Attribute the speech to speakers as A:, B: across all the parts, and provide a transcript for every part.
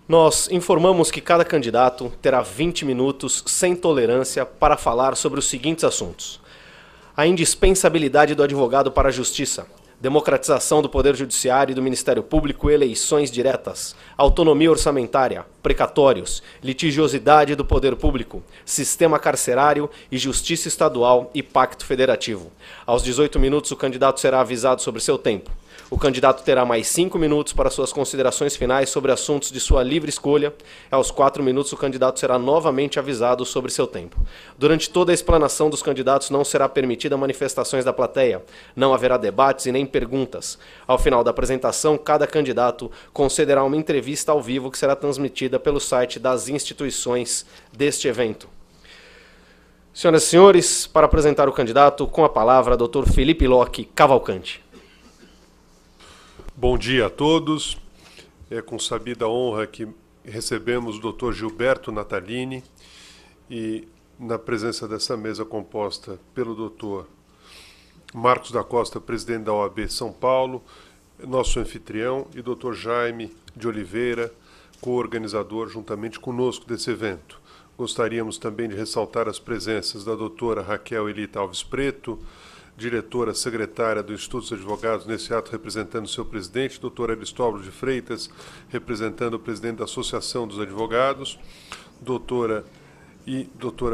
A: Nós informamos que cada candidato terá 20 minutos sem tolerância para falar sobre os seguintes assuntos: a indispensabilidade do advogado para a justiça, democratização do Poder Judiciário e do Ministério Público, eleições diretas, autonomia orçamentária, precatórios, litigiosidade do Poder Público, sistema carcerário e justiça estadual e pacto federativo. Aos 18 minutos, o candidato será avisado sobre seu tempo. O candidato terá mais 5 minutos para suas considerações finais sobre assuntos de sua livre escolha. Aos 4 minutos, o candidato será novamente avisado sobre seu tempo. Durante toda a explanação dos candidatos, não será permitida manifestações da plateia. Não haverá debates e nem perguntas. Ao final da apresentação, cada candidato concederá uma entrevista ao vivo que será transmitida pelo site das instituições deste evento. Senhoras e senhores, para apresentar o candidato, com a palavra, Dr. Felipe Locke Cavalcante.
B: Bom dia a todos. É com sabida honra que recebemos o Dr. Gilberto Natalini e na presença dessa mesa composta pelo Dr. Marcos da Costa, presidente da OAB São Paulo, nosso anfitrião, e Dr. Jaime de Oliveira, co-organizador juntamente conosco desse evento. Gostaríamos também de ressaltar as presenças da doutora Raquel Elita Alves Preto, diretora secretária do Instituto dos Advogados, nesse ato representando o seu presidente, doutor Aristóbulo de Freitas, representando o presidente da Associação dos Advogados, doutora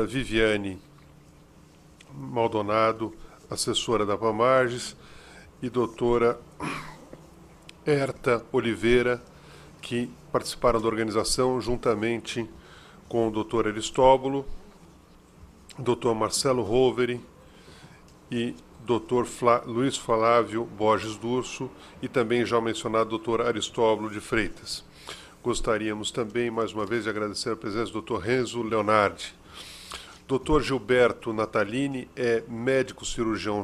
B: Viviane Maldonado, assessora da Pamarges, e doutora Herta Oliveira, que participaram da organização juntamente com o doutor Aristóbulo, doutor Marcelo Roveri e Dr. Luiz Flávio Borges Durso e também já mencionado Dr. Aristóbulo de Freitas. Gostaríamos também, mais uma vez, de agradecer a presença do Dr. Renzo Leonardi. Dr. Gilberto Natalini é médico cirurgião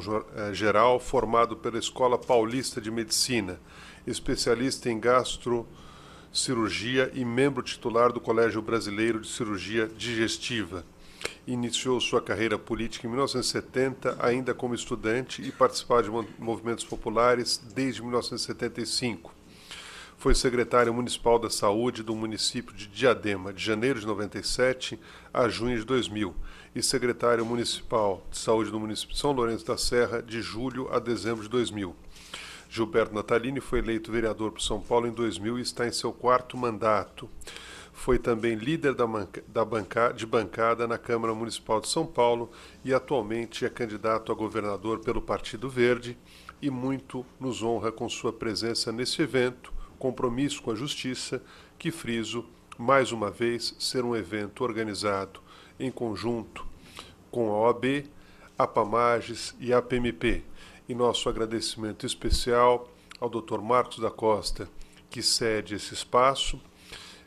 B: geral formado pela Escola Paulista de Medicina, especialista em gastrocirurgia e membro titular do Colégio Brasileiro de Cirurgia Digestiva. Iniciou sua carreira política em 1970, ainda como estudante, e participava de movimentos populares desde 1975. Foi secretário municipal da saúde do município de Diadema, de janeiro de 97 a junho de 2000, e secretário municipal de saúde do município de São Lourenço da Serra, de julho a dezembro de 2000. Gilberto Natalini foi eleito vereador por São Paulo em 2000 e está em seu 4º mandato. Foi também líder de bancada na Câmara Municipal de São Paulo e atualmente é candidato a governador pelo Partido Verde, e muito nos honra com sua presença nesse evento, Compromisso com a Justiça, que friso, mais uma vez, ser um evento organizado em conjunto com a OAB, a Pamarges e a PMP. E nosso agradecimento especial ao Dr. Marcos da Costa, que cede esse espaço,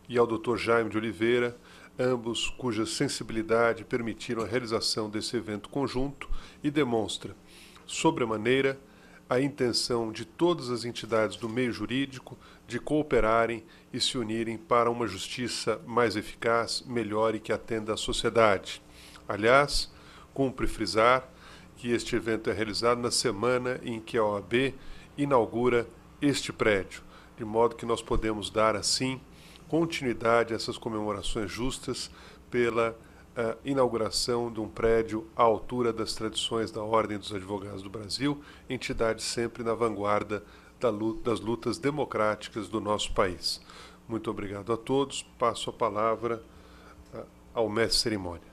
B: e ao Dr. Jaime de Oliveira, ambos cuja sensibilidade permitiram a realização desse evento conjunto e demonstra, sobremaneira, a intenção de todas as entidades do meio jurídico de cooperarem e se unirem para uma justiça mais eficaz, melhor e que atenda à sociedade. Aliás, cumpre frisar que este evento é realizado na semana em que a OAB inaugura este prédio, de modo que nós podemos dar, assim, continuidade a essas comemorações justas pela inauguração de um prédio à altura das tradições da Ordem dos Advogados do Brasil, entidade sempre na vanguarda das lutas democráticas do nosso país. Muito obrigado a todos. Passo a palavra ao mestre de cerimônias.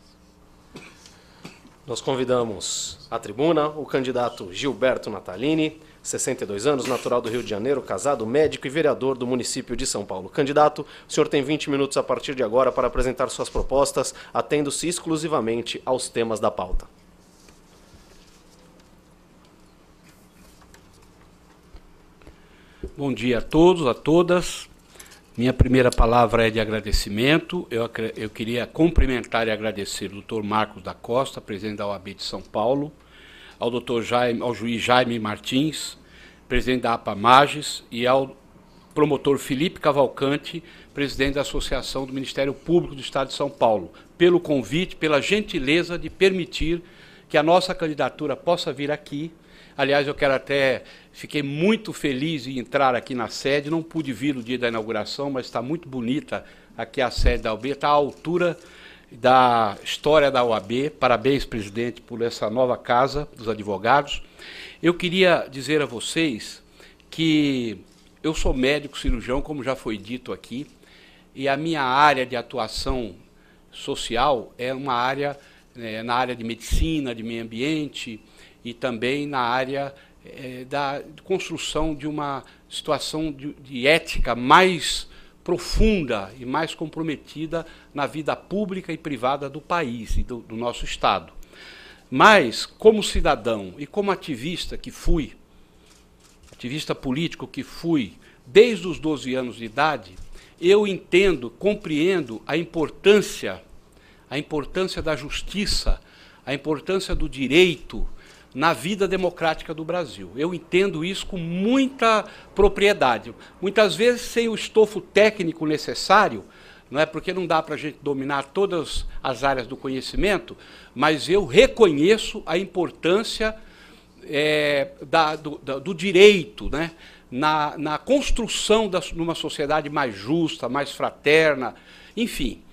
A: Nós convidamos à tribuna o candidato Gilberto Natalini, 62 anos, natural do Rio de Janeiro, casado, médico e vereador do município de São Paulo. Candidato, o senhor tem 20 minutos a partir de agora para apresentar suas propostas, atendo-se exclusivamente aos temas da pauta.
C: Bom dia a todos, a todas. Minha primeira palavra é de agradecimento. Eu queria cumprimentar e agradecer o Dr. Marcos da Costa, presidente da OAB de São Paulo, ao juiz Jaime Martins, presidente da APAMAGES, e ao promotor Felipe Cavalcante, presidente da Associação do Ministério Público do Estado de São Paulo, pelo convite, pela gentileza de permitir que a nossa candidatura possa vir aqui Aliás, eu quero até... Fiquei muito feliz em entrar aqui na sede, não pude vir no dia da inauguração, mas está muito bonita aqui a sede da OAB, está à altura da história da OAB. Parabéns, presidente, por essa nova casa dos advogados. Eu queria dizer a vocês que eu sou médico cirurgião, como já foi dito aqui, e a minha área de atuação social é uma área, na área de medicina, de meio ambiente, e também na área da construção de uma situação de ética mais profunda e mais comprometida na vida pública e privada do país e do nosso Estado. Mas, como cidadão e como ativista que fui, ativista político que fui, desde os 12 anos de idade, eu entendo, compreendo a importância da justiça, a importância do direito na vida democrática do Brasil. Eu entendo isso com muita propriedade. Muitas vezes sem o estofo técnico necessário, não é, porque não dá para a gente dominar todas as áreas do conhecimento, mas eu reconheço a importância do direito, né, na construção de uma sociedade mais justa, mais fraterna, enfim.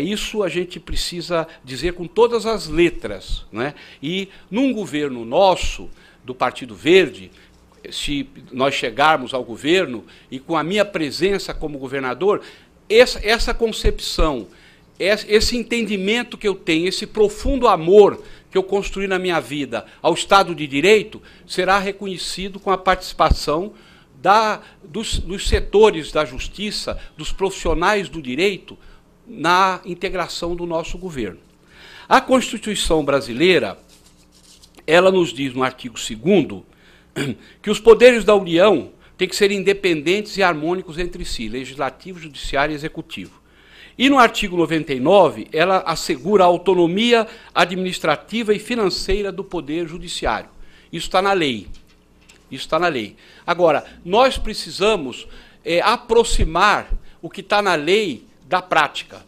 C: Isso a gente precisa dizer com todas as letras, né? E num governo nosso, do Partido Verde, se nós chegarmos ao governo e com a minha presença como governador, essa concepção, esse entendimento que eu tenho, esse profundo amor que eu construí na minha vida ao Estado de Direito, será reconhecido com a participação dos setores da justiça, dos profissionais do direito, na integração do nosso governo. A Constituição brasileira, ela nos diz no artigo 2º que os poderes da União têm que ser independentes e harmônicos entre si, legislativo, judiciário e executivo. E no artigo 99, ela assegura a autonomia administrativa e financeira do poder judiciário. Isso está na lei. Isso está na lei. Agora, nós precisamos aproximar o que está na lei da prática.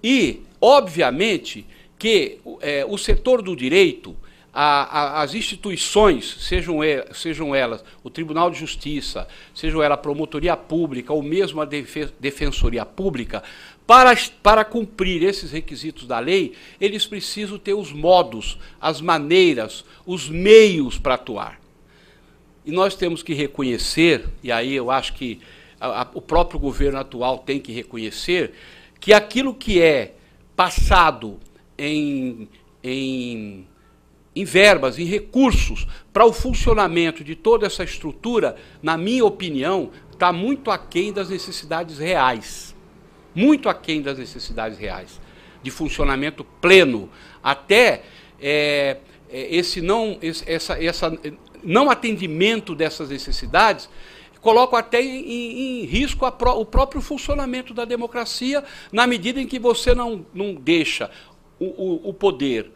C: E, obviamente, que o setor do direito, as instituições, sejam elas o Tribunal de Justiça, sejam elas a Promotoria Pública ou mesmo a Defensoria Pública, para cumprir esses requisitos da lei, eles precisam ter os modos, as maneiras, os meios para atuar. E nós temos que reconhecer, e aí eu acho que o próprio governo atual tem que reconhecer, que aquilo que é passado em verbas, em recursos para o funcionamento de toda essa estrutura, na minha opinião, está muito aquém das necessidades reais. Muito aquém das necessidades reais, de funcionamento pleno. Até esse não atendimento dessas necessidades coloca até em risco o próprio funcionamento da democracia, na medida em que você não deixa o poder,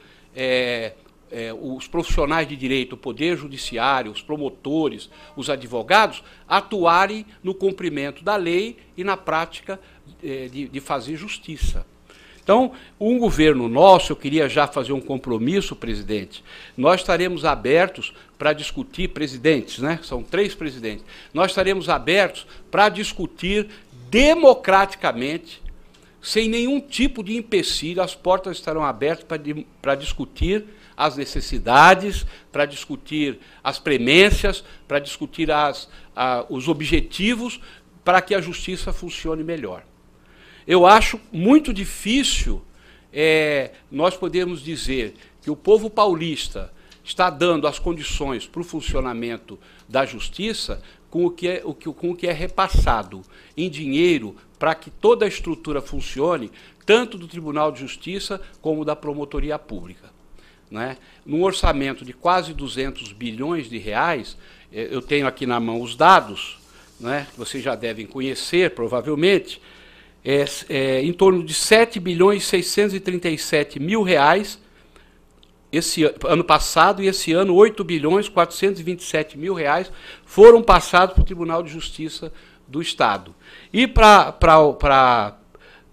C: os profissionais de direito, o poder judiciário, os promotores, os advogados, atuarem no cumprimento da lei e na prática de fazer justiça. Então, um governo nosso, eu queria já fazer um compromisso, presidente, nós estaremos abertos para discutir, presidentes, né? São 3 presidentes, nós estaremos abertos para discutir democraticamente, sem nenhum tipo de empecilho, as portas estarão abertas para discutir as necessidades, para discutir as premências, para discutir os objetivos, para que a justiça funcione melhor. Eu acho muito difícil nós podemos dizer que o povo paulista está dando as condições para o funcionamento da justiça com o que é repassado em dinheiro para que toda a estrutura funcione, tanto do Tribunal de Justiça como da Promotoria Pública. Né? Num orçamento de quase 200 bilhões de reais, eu tenho aqui na mão os dados, né, que vocês já devem conhecer, provavelmente, em torno de 7 bilhões e 637 mil reais esse ano passado, e esse ano 8 bilhões 427 mil reais foram passados para o Tribunal de Justiça do Estado. E para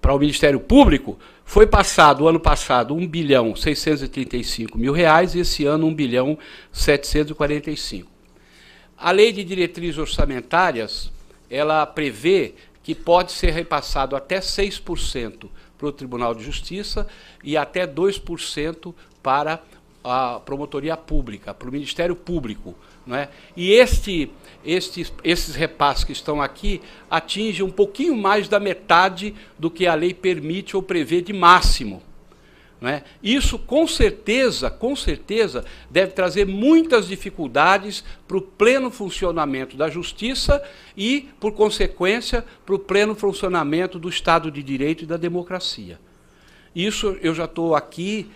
C: o Ministério Público Foi passado, o ano passado, R$1.635.000.000 e esse ano R$1.745.000.000. A Lei de Diretrizes Orçamentárias, ela prevê que pode ser repassado até 6% para o Tribunal de Justiça e até 2% para a Promotoria Pública, para o Ministério Público. Não é? E esses repasses que estão aqui atingem um pouquinho mais da metade do que a lei permite ou prevê de máximo. Não é? Isso, com certeza, deve trazer muitas dificuldades para o pleno funcionamento da justiça e, por consequência, para o pleno funcionamento do Estado de Direito e da democracia. Isso eu já estou aqui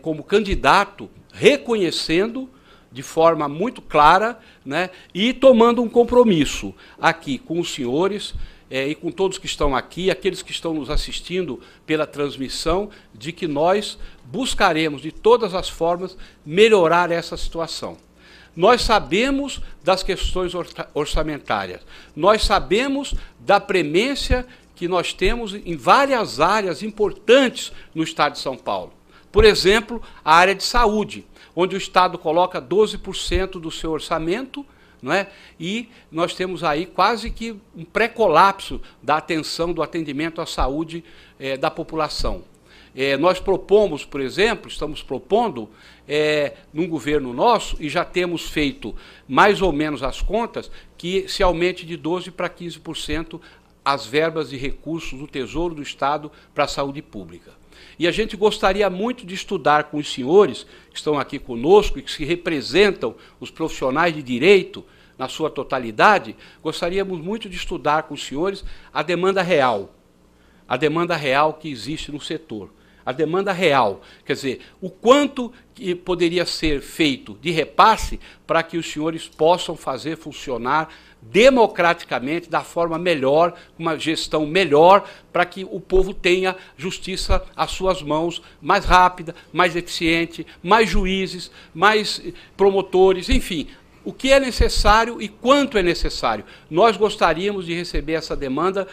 C: como candidato, reconhecendo de forma muito clara, né, e tomando um compromisso aqui com os senhores e com todos que estão aqui, aqueles que estão nos assistindo pela transmissão, de que nós buscaremos de todas as formas melhorar essa situação. Nós sabemos das questões orçamentárias, nós sabemos da premência que nós temos em várias áreas importantes no Estado de São Paulo. Por exemplo, a área de saúde, onde o Estado coloca 12% do seu orçamento, não é? E nós temos aí quase que um pré-colapso da atenção, do atendimento à saúde da população. Nós propomos, por exemplo, estamos propondo, num governo nosso, e já temos feito mais ou menos as contas, que se aumente de 12% para 15% as verbas de recursos do Tesouro do Estado para a saúde pública. E a gente gostaria muito de estudar com os senhores que estão aqui conosco e que representam os profissionais de direito na sua totalidade, gostaríamos muito de estudar com os senhores a demanda real que existe no setor. A demanda real, quer dizer, o quanto que poderia ser feito de repasse para que os senhores possam fazer funcionar democraticamente, da forma melhor, uma gestão melhor, para que o povo tenha justiça às suas mãos, mais rápida, mais eficiente, mais juízes, mais promotores, enfim, o que é necessário e quanto é necessário. Nós gostaríamos de receber essa demanda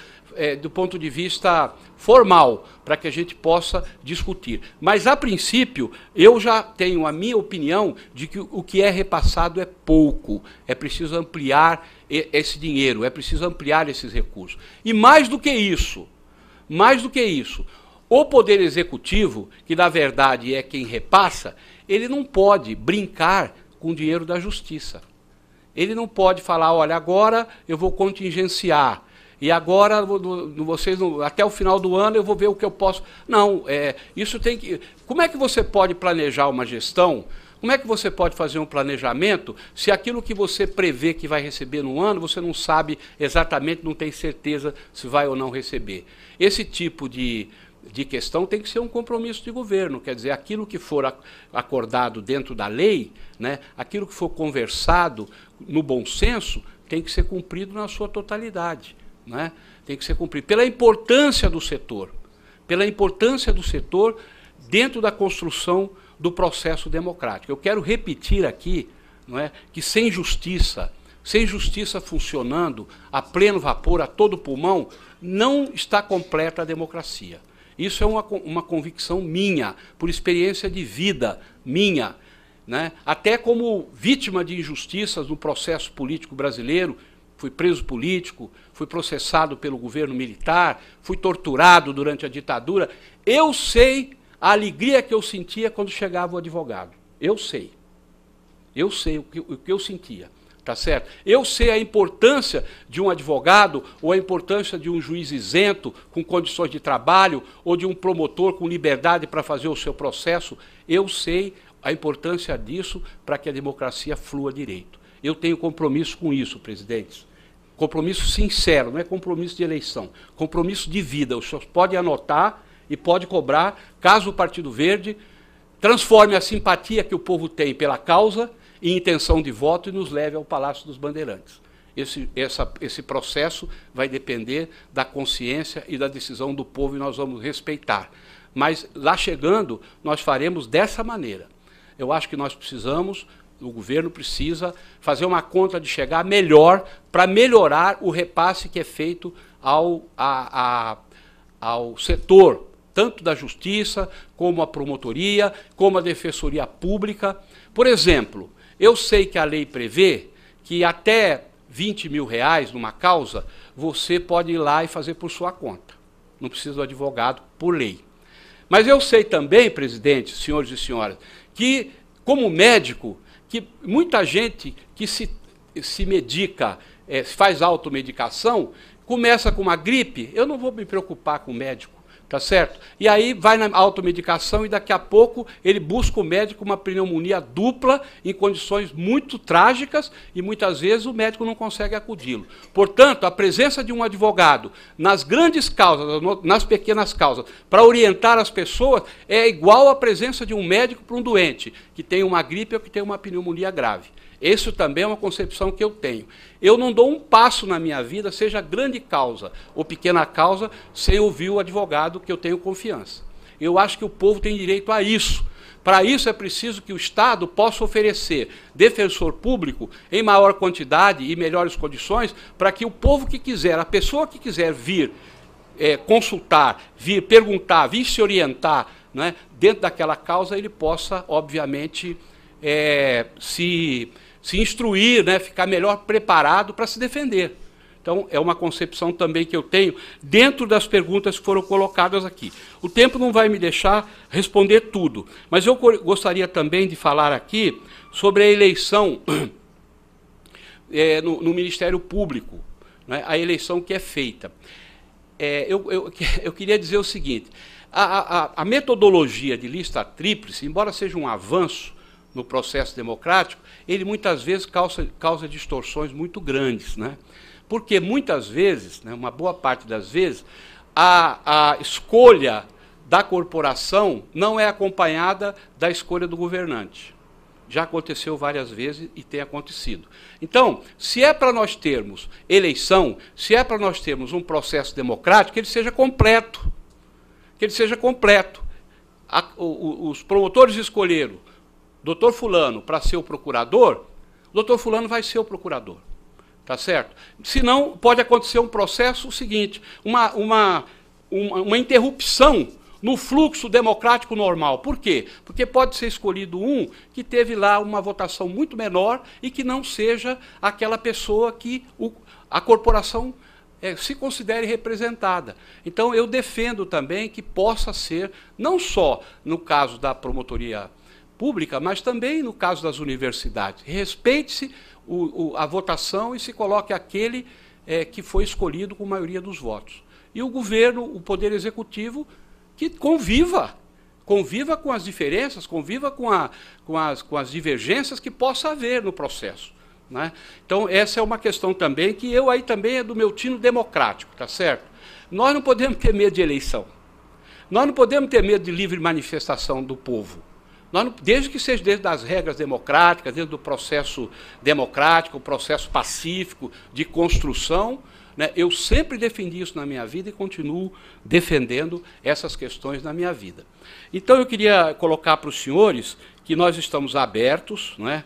C: do ponto de vista formal, para que a gente possa discutir. Mas, a princípio, eu já tenho a minha opinião de que o que é repassado é pouco. É preciso ampliar esse dinheiro, é preciso ampliar esses recursos. E mais do que isso, o Poder Executivo, que na verdade é quem repassa, ele não pode brincar com o dinheiro da Justiça. Ele não pode falar, olha, agora eu vou contingenciar, e agora vocês até o final do ano eu vou ver o que eu posso. Não, isso tem que. Como é que você pode planejar uma gestão? Como é que você pode fazer um planejamento se aquilo que você prevê que vai receber no ano, você não sabe exatamente, não tem certeza se vai ou não receber? Esse tipo de questão tem que ser um compromisso de governo, quer dizer, aquilo que for acordado dentro da lei, né, aquilo que for conversado no bom senso, tem que ser cumprido na sua totalidade. Né? Tem que ser cumprido pela importância do setor dentro da construção do processo democrático. Eu quero repetir aqui, não é, que sem justiça funcionando a pleno vapor, a todo pulmão, não está completa a democracia. Isso é uma convicção minha, por experiência de vida minha, né? Até como vítima de injustiças no processo político brasileiro. Fui preso político, fui processado pelo governo militar, fui torturado durante a ditadura. Eu sei a alegria que eu sentia quando chegava o advogado. Eu sei o que eu sentia, tá certo? Eu sei a importância de um advogado ou a importância de um juiz isento, com condições de trabalho, ou de um promotor com liberdade para fazer o seu processo. Eu sei a importância disso para que a democracia flua direito. Eu tenho compromisso com isso, presidentes. Compromisso sincero, não é compromisso de eleição, compromisso de vida. Os senhores podem anotar e podem cobrar, caso o Partido Verde transforme a simpatia que o povo tem pela causa em intenção de voto e nos leve ao Palácio dos Bandeirantes. Esse processo vai depender da consciência e da decisão do povo e nós vamos respeitar. Mas, lá chegando, nós faremos dessa maneira. Eu acho que nós precisamos... O governo precisa fazer uma conta de chegar melhor para melhorar o repasse que é feito ao setor tanto da Justiça, como a Promotoria, como a Defensoria Pública. Por exemplo, eu sei que a lei prevê que até R$20 mil numa causa, você pode ir lá e fazer por sua conta. Não precisa do advogado por lei. Mas eu sei também, presidente, senhores e senhoras, que, como médico, que muita gente que se medica, faz automedicação, começa com uma gripe, eu não vou me preocupar com o médico, tá certo? E aí vai na automedicação e daqui a pouco ele busca o médico uma pneumonia dupla em condições muito trágicas e muitas vezes o médico não consegue acudi-lo. Portanto, a presença de um advogado nas grandes causas, nas pequenas causas, para orientar as pessoas é igual à presença de um médico para um doente que tem uma gripe ou que tem uma pneumonia grave. Isso também é uma concepção que eu tenho. Eu não dou um passo na minha vida, seja grande causa ou pequena causa, sem ouvir o advogado que eu tenho confiança. Eu acho que o povo tem direito a isso. Para isso é preciso que o Estado possa oferecer defensor público em maior quantidade e melhores condições para que o povo que quiser, a pessoa que quiser vir consultar, vir perguntar, vir se orientar, né, dentro daquela causa, ele possa, obviamente, se instruir, né, ficar melhor preparado para se defender. Então, é uma concepção também que eu tenho dentro das perguntas que foram colocadas aqui. O tempo não vai me deixar responder tudo, mas eu gostaria também de falar aqui sobre a eleição no Ministério Público, né, a eleição que é feita. Eu queria dizer o seguinte, a metodologia de lista tríplice, embora seja um avanço no processo democrático, ele muitas vezes causa distorções muito grandes, né? Porque muitas vezes, né, uma boa parte das vezes, a escolha da corporação não é acompanhada da escolha do governante. Já aconteceu várias vezes e tem acontecido. Então, se é para nós termos eleição, se é para nós termos um processo democrático, que ele seja completo. Que ele seja completo. Os promotores escolheram doutor fulano para ser o procurador, doutor fulano vai ser o procurador, tá certo? Senão, pode acontecer um processo seguinte, uma interrupção no fluxo democrático normal. Por quê? Porque pode ser escolhido um que teve lá uma votação muito menor e que não seja aquela pessoa que a corporação se considere representada. Então, eu defendo também que possa ser, não só no caso da promotoria pública, mas também no caso das universidades. Respeite-se a votação e se coloque aquele que foi escolhido com maioria dos votos. E o governo, o Poder Executivo, que conviva com as diferenças, conviva com as divergências que possa haver no processo, né? Então, essa é uma questão também, que eu aí também é do meu tino democrático, tá certo? Nós não podemos ter medo de eleição. Nós não podemos ter medo de livre manifestação do povo. Desde que seja dentro das regras democráticas, dentro do processo democrático, o processo pacífico de construção, né, eu sempre defendi isso na minha vida e continuo defendendo essas questões na minha vida. Então, eu queria colocar para os senhores que nós estamos abertos, né,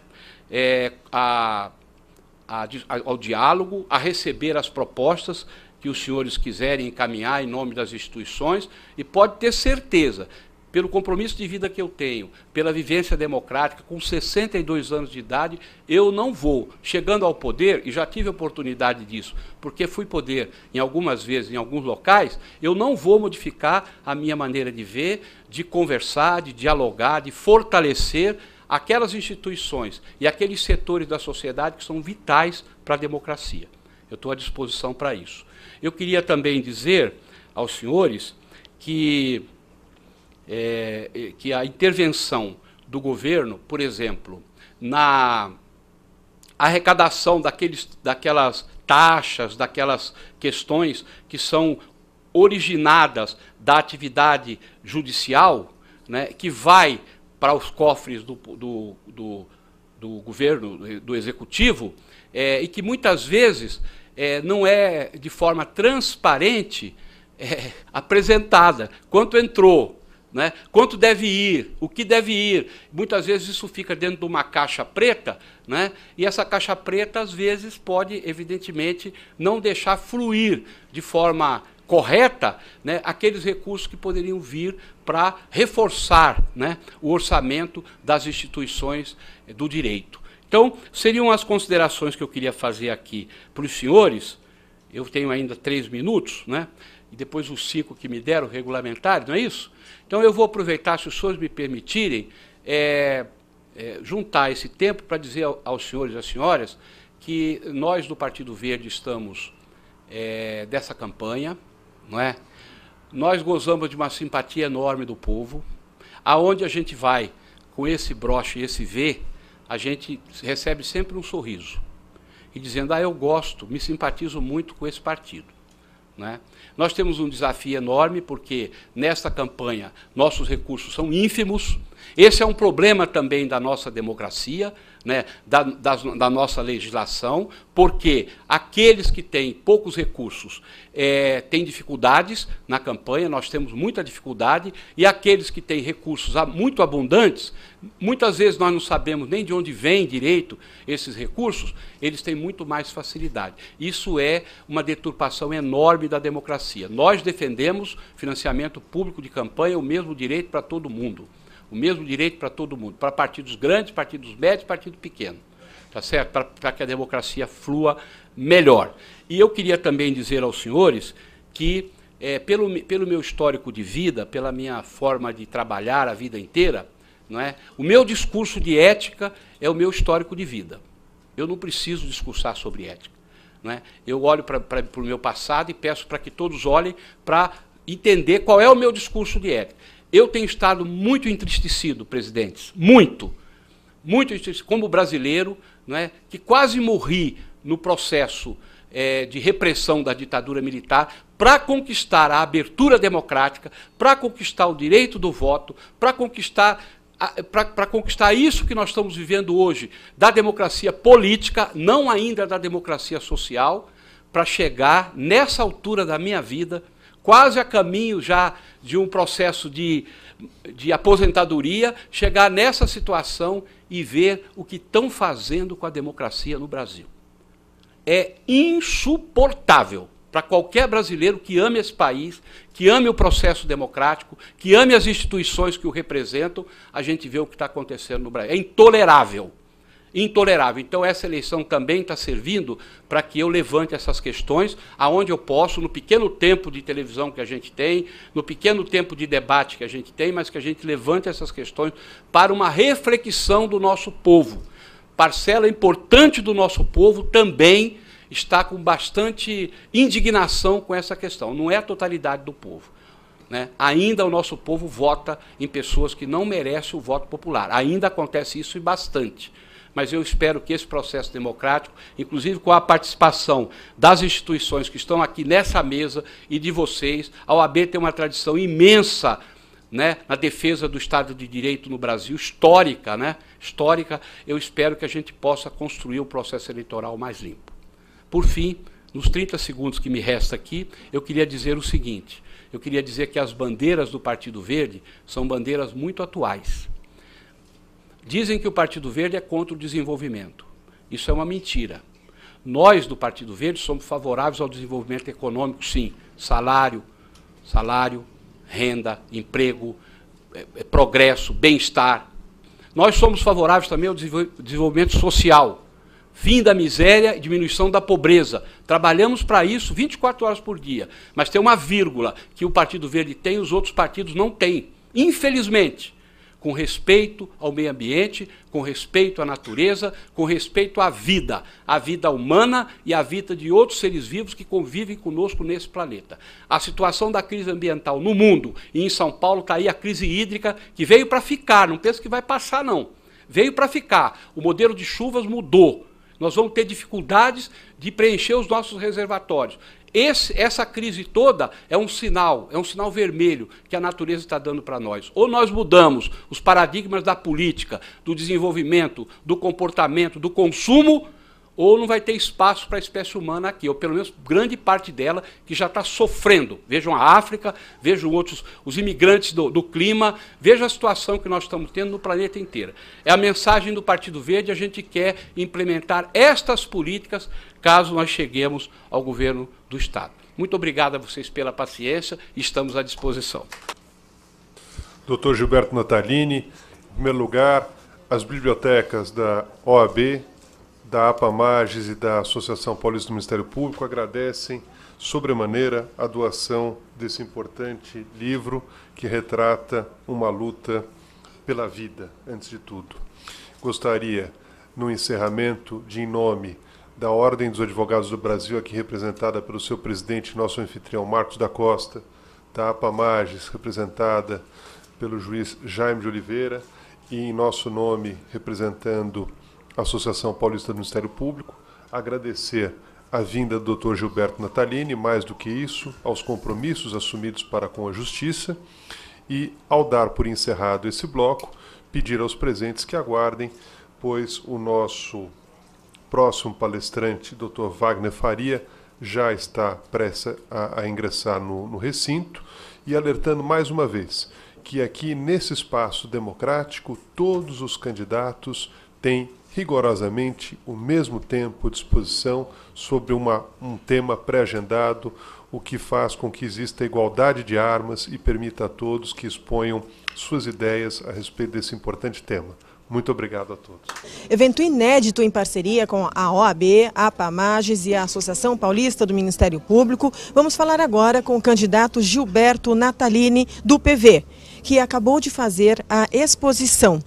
C: ao diálogo, a receber as propostas que os senhores quiserem encaminhar em nome das instituições, e pode ter certeza, pelo compromisso de vida que eu tenho, pela vivência democrática, com 62 anos de idade, eu não vou, chegando ao poder, e já tive oportunidade disso, porque fui poder em algumas vezes, em alguns locais, eu não vou modificar a minha maneira de ver, de conversar, de dialogar, de fortalecer aquelas instituições e aqueles setores da sociedade que são vitais para a democracia. Eu estou à disposição para isso. Eu queria também dizer aos senhores que a intervenção do governo, por exemplo, na arrecadação daquelas taxas, daquelas questões que são originadas da atividade judicial, né, que vai para os cofres do governo, do executivo, e que muitas vezes não é de forma transparente apresentada. Quanto entrou, né? Quanto deve ir, o que deve ir. Muitas vezes isso fica dentro de uma caixa preta, né? E essa caixa preta, às vezes, pode, evidentemente, não deixar fluir de forma correta, né, aqueles recursos que poderiam vir para reforçar, né, o orçamento das instituições do direito. Então, seriam as considerações que eu queria fazer aqui para os senhores. Eu tenho ainda 3 minutos, né, e depois os 5 que me deram regulamentares, não é isso? Então, eu vou aproveitar, se os senhores me permitirem, juntar esse tempo para dizer aos senhores e às senhoras que nós do Partido Verde estamos dessa campanha, não é? Nós gozamos de uma simpatia enorme do povo. Aonde a gente vai com esse broche e esse V, a gente recebe sempre um sorriso. E dizendo, eu gosto, me simpatizo muito com esse partido. Né? Nós temos um desafio enorme, porque nesta campanha nossos recursos são ínfimos. Esse é um problema também da nossa democracia, né, da nossa legislação, porque aqueles que têm poucos recursos têm dificuldades na campanha, nós temos muita dificuldade, e aqueles que têm recursos muito abundantes, muitas vezes nós não sabemos nem de onde vem direito esses recursos, eles têm muito mais facilidade. Isso é uma deturpação enorme da democracia. Nós defendemos financiamento público de campanha, o mesmo direito para todo mundo. O mesmo direito para todo mundo, para partidos grandes, partidos médios, partido pequeno, tá certo? Para que a democracia flua melhor. E eu queria também dizer aos senhores que, pelo meu histórico de vida, pela minha forma de trabalhar a vida inteira, não é? O meu discurso de ética é o meu histórico de vida. Eu não preciso discursar sobre ética. Não é? Eu olho para o meu passado e peço para que todos olhem para entender qual é o meu discurso de ética. Eu tenho estado muito entristecido, presidentes, muito entristecido, como brasileiro, não é, que quase morri no processo de repressão da ditadura militar para conquistar a abertura democrática, para conquistar o direito do voto, para conquistar isso que nós estamos vivendo hoje, da democracia política, não ainda da democracia social, para chegar, nessa altura da minha vida, quase a caminho já de um processo de aposentadoria, chegar nessa situação e ver o que estão fazendo com a democracia no Brasil. É insuportável para qualquer brasileiro que ame esse país, que ame o processo democrático, que ame as instituições que o representam, a gente vê o que está acontecendo no Brasil. É intolerável. Intolerável. Então, essa eleição também está servindo para que eu levante essas questões, aonde eu posso, no pequeno tempo de televisão que a gente tem, no pequeno tempo de debate que a gente tem, mas que a gente levante essas questões para uma reflexão do nosso povo. Parcela importante do nosso povo também está com bastante indignação com essa questão. Não é a totalidade do povo. Né? Ainda o nosso povo vota em pessoas que não merecem o voto popular. Ainda acontece isso e bastante. Mas eu espero que esse processo democrático, inclusive com a participação das instituições que estão aqui nessa mesa e de vocês, a OAB tem uma tradição imensa, né, na defesa do Estado de Direito no Brasil, histórica, né, histórica. Eu espero que a gente possa construir o processo eleitoral mais limpo. Por fim, nos 30 segundos que me resta aqui, eu queria dizer o seguinte, eu queria dizer que as bandeiras do Partido Verde são bandeiras muito atuais. Dizem que o Partido Verde é contra o desenvolvimento. Isso é uma mentira. Nós, do Partido Verde, somos favoráveis ao desenvolvimento econômico, sim. Salário, renda, emprego, progresso, bem-estar. Nós somos favoráveis também ao desenvolvimento social. Fim da miséria e diminuição da pobreza. Trabalhamos para isso 24 horas por dia. Mas tem uma vírgula que o Partido Verde tem e os outros partidos não têm. Infelizmente. Com respeito ao meio ambiente, com respeito à natureza, com respeito à vida humana e à vida de outros seres vivos que convivem conosco nesse planeta. A situação da crise ambiental no mundo e em São Paulo está aí a crise hídrica, que veio para ficar, não pensa que vai passar, não. Veio para ficar. O modelo de chuvas mudou. Nós vamos ter dificuldades de preencher os nossos reservatórios. Essa crise toda é um sinal vermelho que a natureza está dando para nós. Ou nós mudamos os paradigmas da política, do desenvolvimento, do comportamento, do consumo, ou não vai ter espaço para a espécie humana aqui, ou pelo menos grande parte dela que já está sofrendo. Vejam a África, vejam os imigrantes do clima, vejam a situação que nós estamos tendo no planeta inteiro. É a mensagem do Partido Verde, a gente quer implementar estas políticas caso nós cheguemos ao governo do Estado. Muito obrigado a vocês pela paciência, estamos à disposição.
B: Dr. Gilberto Natalini, em primeiro lugar, as bibliotecas da OAB, da APAMAGES e da Associação Paulista do Ministério Público agradecem sobremaneira a doação desse importante livro que retrata uma luta pela vida, antes de tudo. Gostaria, no encerramento, de em nome da Ordem dos Advogados do Brasil, aqui representada pelo seu presidente, nosso anfitrião Marcos da Costa, da APAMAGES, representada pelo juiz Jaime de Oliveira, e em nosso nome, representando a Associação Paulista do Ministério Público, agradecer a vinda do Dr. Gilberto Natalini, mais do que isso, aos compromissos assumidos para com a Justiça, e, ao dar por encerrado esse bloco, pedir aos presentes que aguardem, pois o nosso próximo palestrante, Dr. Wagner Faria, já está prestes a ingressar no recinto, e alertando mais uma vez que aqui nesse espaço democrático todos os candidatos têm rigorosamente o mesmo tempo à disposição sobre um tema pré-agendado, o que faz com que exista igualdade de armas e permita a todos que exponham suas ideias a respeito desse importante tema. Muito obrigado a todos.
D: Evento inédito em parceria com a OAB, a APAMAGES e a Associação Paulista do Ministério Público. Vamos falar agora com o candidato Gilberto Natalini, do PV, que acabou de fazer a exposição.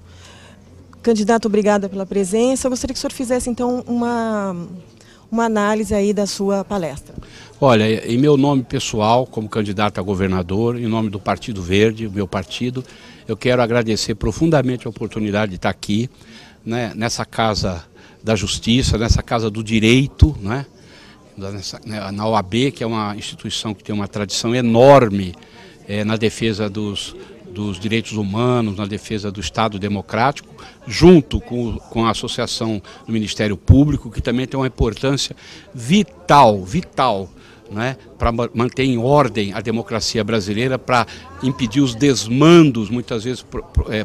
D: Candidato, obrigada pela presença. Eu gostaria que o senhor fizesse, então, uma análise aí da sua palestra.
C: Olha, em meu nome pessoal, como candidato a governador, em nome do Partido Verde, o meu partido, eu quero agradecer profundamente a oportunidade de estar aqui, né, nessa Casa da Justiça, nessa Casa do Direito, né, na OAB, que é uma instituição que tem uma tradição enorme na defesa dos direitos humanos, na defesa do Estado democrático, junto com a Associação do Ministério Público, que também tem uma importância vital, né, para manter em ordem a democracia brasileira, para impedir os desmandos, muitas vezes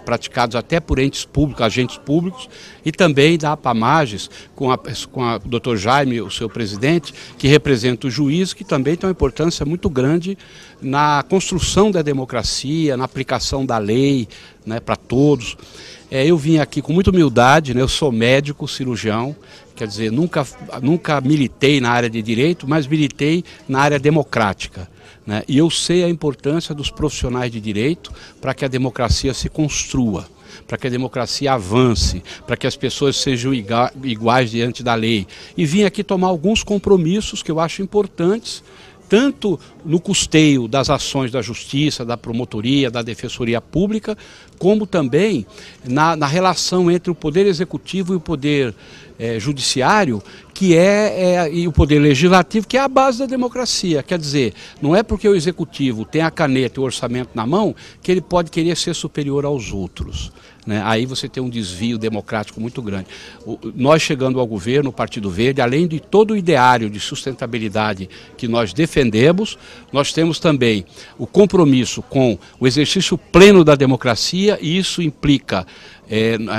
C: praticados até por entes públicos, agentes públicos, e também da APAMAGES, com o Dr. Jaime, o seu presidente, que representa o juiz, que também tem uma importância muito grande na construção da democracia, na aplicação da lei, né, para todos. Eu vim aqui com muita humildade, né, eu sou médico, cirurgião, quer dizer, nunca militei na área de direito, mas militei na área democrática, né? E eu sei a importância dos profissionais de direito para que a democracia se construa, para que a democracia avance, para que as pessoas sejam iguais diante da lei. E vim aqui tomar alguns compromissos que eu acho importantes, tanto no custeio das ações da Justiça, da Promotoria, da Defensoria Pública, como também na relação entre o Poder Executivo e o Poder Judiciário, e o Poder Legislativo, que é a base da democracia. Quer dizer, não é porque o Executivo tem a caneta e o orçamento na mão que ele pode querer ser superior aos outros, né? Aí você tem um desvio democrático muito grande. Nós chegando ao governo, o Partido Verde, além de todo o ideário de sustentabilidade que nós defendemos, nós temos também o compromisso com o exercício pleno da democracia, e isso implica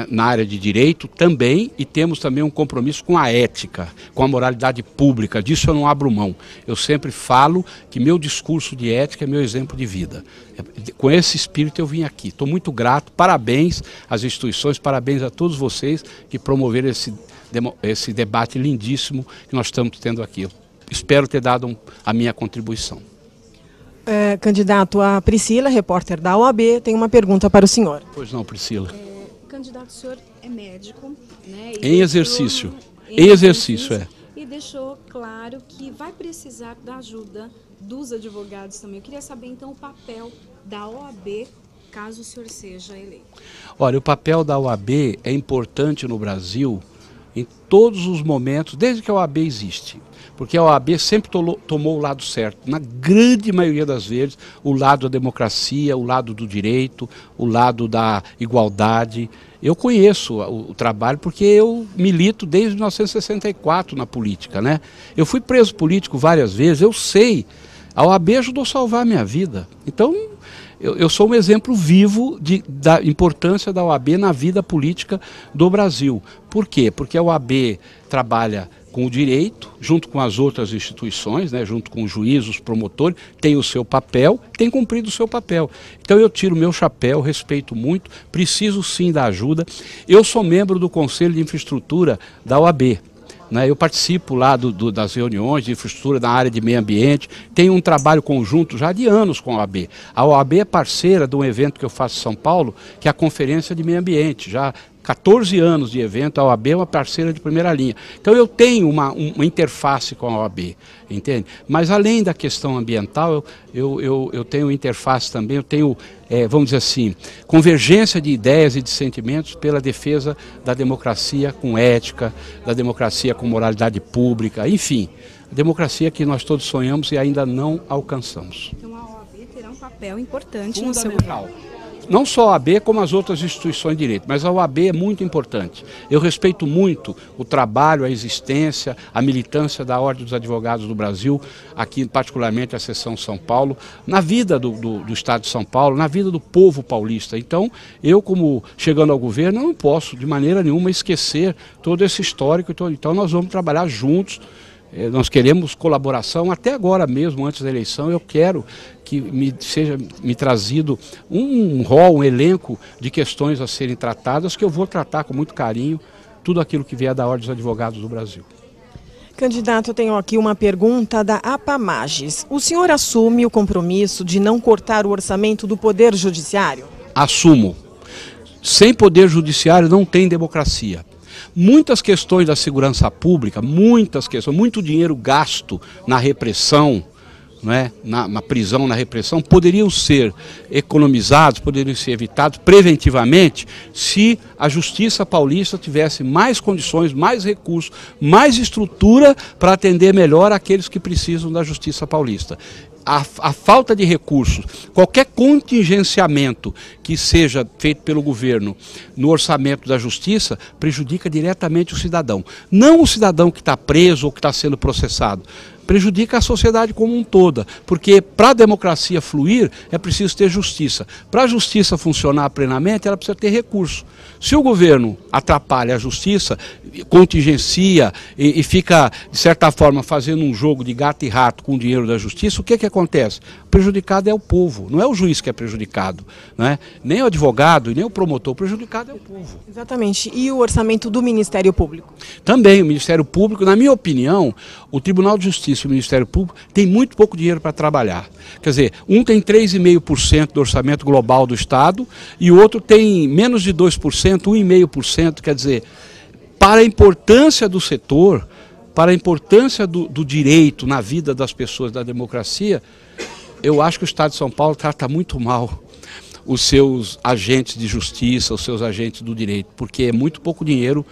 C: na área de direito também, e temos também um compromisso com a ética, com a moralidade pública. Disso eu não abro mão. Eu sempre falo que meu discurso de ética é meu exemplo de vida. Com esse espírito eu vim aqui. Estou muito grato, parabéns às instituições, parabéns a todos vocês que promoveram esse debate lindíssimo que nós estamos tendo aqui. Eu espero ter dado a minha contribuição.
D: Candidato, a Priscila, repórter da OAB, tem uma pergunta para o senhor.
C: Pois não, Priscila.
E: Candidato, o senhor é médico, né?
C: Em exercício. Em exercício.
E: E deixou claro que vai precisar da ajuda dos advogados também. Eu queria saber, então, o papel da OAB, caso o senhor seja eleito.
C: Olha, o papel da OAB é importante no Brasil em todos os momentos, desde que a OAB existe. Porque a OAB sempre tomou o lado certo, na grande maioria das vezes, o lado da democracia, o lado do direito, o lado da igualdade. Eu conheço o trabalho porque eu milito desde 1964 na política, né? Eu fui preso político várias vezes, eu sei. A OAB ajudou a salvar a minha vida. Então, eu sou um exemplo vivo da importância da OAB na vida política do Brasil. Por quê? Porque a OAB trabalha com o direito, junto com as outras instituições, né, junto com os juízes, os promotores, tem o seu papel, tem cumprido o seu papel. Então eu tiro o meu chapéu, respeito muito, preciso sim da ajuda. Eu sou membro do Conselho de Infraestrutura da OAB. Eu participo lá das reuniões de infraestrutura na área de meio ambiente, tenho um trabalho conjunto já de anos com a OAB. A OAB é parceira de um evento que eu faço em São Paulo, que é a Conferência de Meio Ambiente, já 14 anos de evento, a OAB é uma parceira de primeira linha. Então eu tenho uma interface com a OAB, entende? Mas além da questão ambiental, eu tenho interface também, eu tenho, vamos dizer assim, convergência de ideias e de sentimentos pela defesa da democracia com ética, da democracia com moralidade pública, enfim, a democracia que nós todos sonhamos e ainda não alcançamos.
E: Então a OAB terá um papel importante no seu governo.
C: Não só a OAB, como as outras instituições de direito, mas a OAB é muito importante. Eu respeito muito o trabalho, a existência, a militância da Ordem dos Advogados do Brasil, aqui particularmente a seção São Paulo, na vida do Estado de São Paulo, na vida do povo paulista. Então, eu como chegando ao governo, não posso de maneira nenhuma esquecer todo esse histórico. Então nós vamos trabalhar juntos. Nós queremos colaboração, até agora mesmo, antes da eleição, eu quero que seja trazido um rol, um elenco de questões a serem tratadas, que eu vou tratar com muito carinho, tudo aquilo que vier da Ordem dos Advogados do Brasil.
D: Candidato, eu tenho aqui uma pergunta da APAMAGES. O senhor assume o compromisso de não cortar o orçamento do Poder Judiciário?
C: Assumo. Sem Poder Judiciário não tem democracia. Muitas questões da segurança pública, muitas questões, muito dinheiro gasto na repressão, na prisão, na repressão, poderiam ser economizados, poderiam ser evitados preventivamente se a Justiça Paulista tivesse mais condições, mais recursos, mais estrutura para atender melhor aqueles que precisam da Justiça Paulista. A falta de recursos, qualquer contingenciamento que seja feito pelo governo no orçamento da justiça prejudica diretamente o cidadão. Não o cidadão que está preso ou que está sendo processado, prejudica a sociedade como um todo, porque para a democracia fluir é preciso ter justiça. Para a justiça funcionar plenamente, ela precisa ter recursos. Se o governo atrapalha a justiça, contingencia e fica, de certa forma, fazendo um jogo de gato e rato com o dinheiro da justiça, o que acontece? O prejudicado é o povo, não é o juiz que é prejudicado, nem o advogado e nem o promotor, o prejudicado é o povo.
D: Exatamente. E o orçamento do Ministério Público?
C: Também, o Ministério Público, na minha opinião, o Tribunal de Justiça e o Ministério Público tem muito pouco dinheiro para trabalhar. Quer dizer, um tem 3,5% do orçamento global do Estado e o outro tem menos de 2%, 1,5%, quer dizer, para a importância do setor, para a importância do direito na vida das pessoas, da democracia, eu acho que o Estado de São Paulo trata muito mal os seus agentes de justiça, os seus agentes do direito, porque é muito pouco dinheiro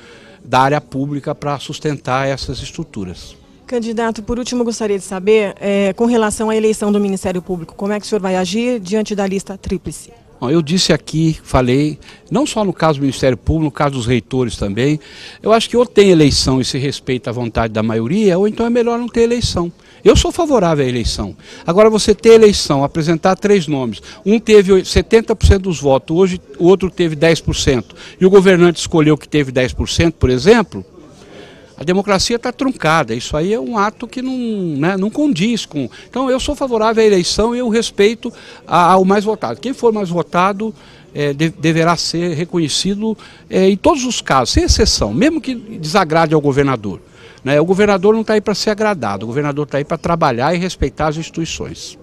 C: da área pública para sustentar essas estruturas.
D: Candidato, por último, gostaria de saber, com relação à eleição do Ministério Público, como é que o senhor vai agir diante da lista tríplice?
C: Eu disse aqui, falei, não só no caso do Ministério Público, no caso dos reitores também, eu acho que ou tem eleição e se respeita a vontade da maioria, ou então é melhor não ter eleição. Eu sou favorável à eleição. Agora, você ter eleição, apresentar 3 nomes, um teve 70% dos votos, hoje o outro teve 10%, e o governante escolheu que teve 10%, por exemplo, a democracia está truncada. Isso aí é um ato que não condiz com... Então, eu sou favorável à eleição e eu respeito ao mais votado. Quem for mais votado deverá ser reconhecido em todos os casos, sem exceção, mesmo que desagrade ao governador. O governador não está aí para ser agradado, o governador está aí para trabalhar e respeitar as instituições.